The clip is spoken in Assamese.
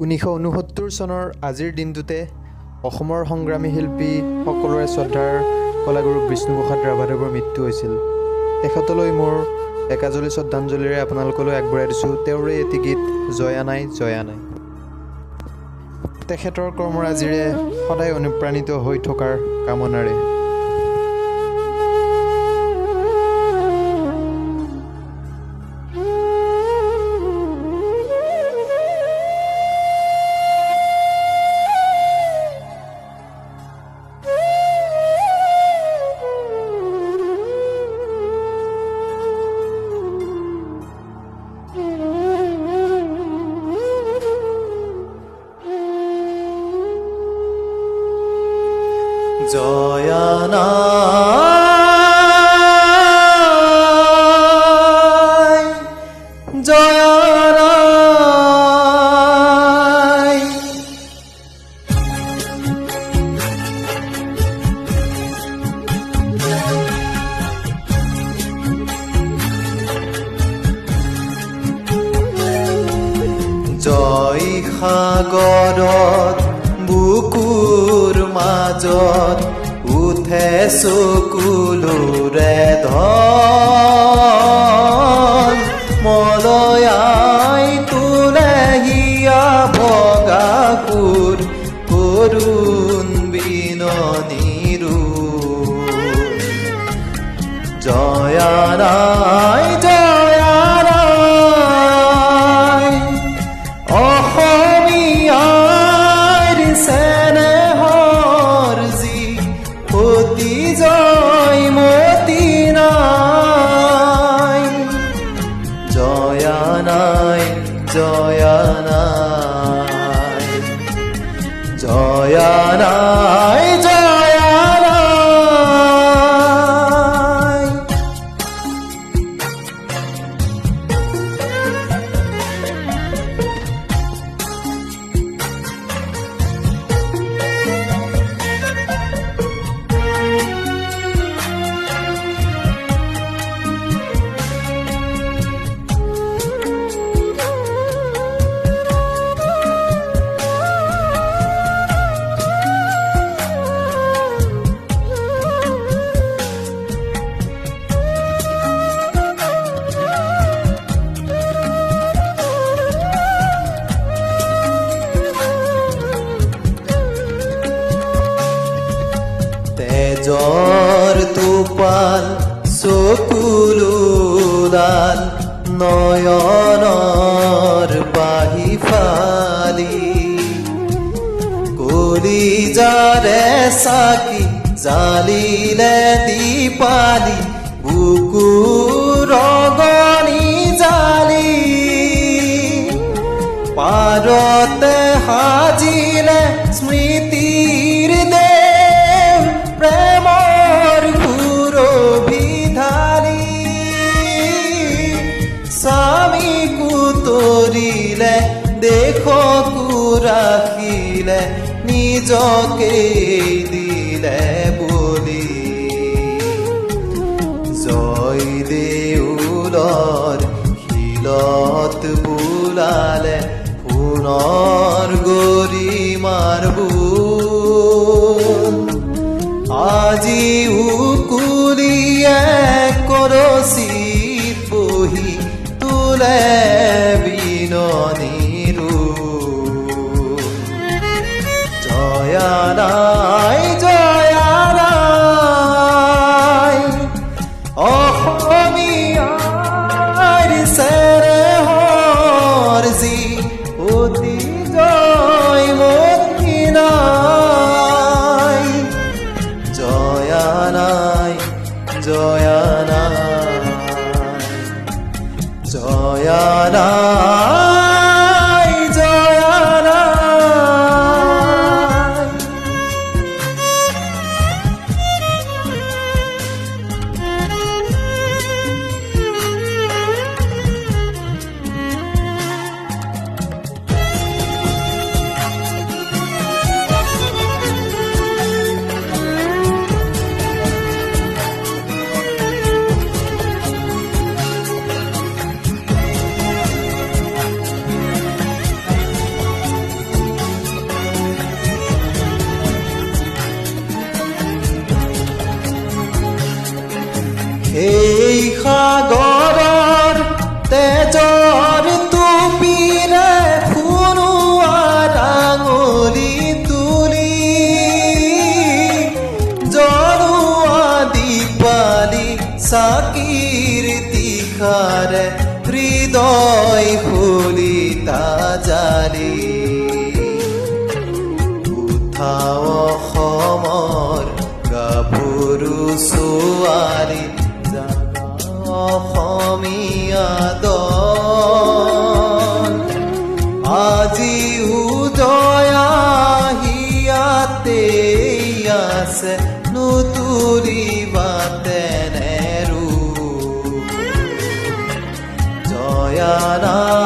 1969 চনৰ আজিৰ দিনটোতে অসমৰ সংগ্ৰামী শিল্পী সকলোৰে শ্ৰদ্ধাৰ কলাগুৰু বিষ্ণুপ্ৰসাদ ৰাভাদেৱৰ মৃত্যু হৈছিল। তেখেতলৈ মোৰ একাজলি শ্ৰদ্ধাঞ্জলিৰে আপোনালোকলৈ আগবঢ়াই দিছোঁ তেওঁৰে এটি গীত জয়া নাই জয়া নাই। তেখেতৰ কৰ্মৰাজিৰে সদায় অনুপ্ৰাণিত হৈ থকাৰ কামনাৰে। জয়া নাই জয়া নাই জয় সাগৰত বুকুৰ মাজত উঠে চকুলোৰে ধন মলয়াই তোলে হিয়া বগা কোৰ কৰুণ বিননীৰো জয়া নাই জয়া নাই অসমীয়াৰ চেনেহৰ যি অতি জয়মতী নাই জয়া নাই জয়া নাই জয়া নাই জয়া নাই তেজৰ টোপাল চকুলোলাল নয়নৰ বাহি ফালি কলিজাৰে চাকি জালিলে দীপালি বুকুৰ ৰগনি জালি পাৰতে সাজিলে স্মৃতিৰ দেৱ প্ৰেমৰ সুৰভি ঢালি স্বামীকো তৰিলে দেশকো ৰাখিলে নিজকে দিলে বলি জয় দেউলৰ শিলত বোলালে পুনৰ গৰিমাৰ বুল আজি উকুলিয়ে কৰচিত বহি তোলে বিননীৰো জয়া নাই জয়া নাই অসমীয়াৰ চেনেহৰ যি অতি জয়মতী নাই জয়া নাই জয়া নাই জয়া নাই জয়া নাই বিহু জয়া হিয়াতে আছে নুতুৰিবা তেনে ৰূপ জয়া নাই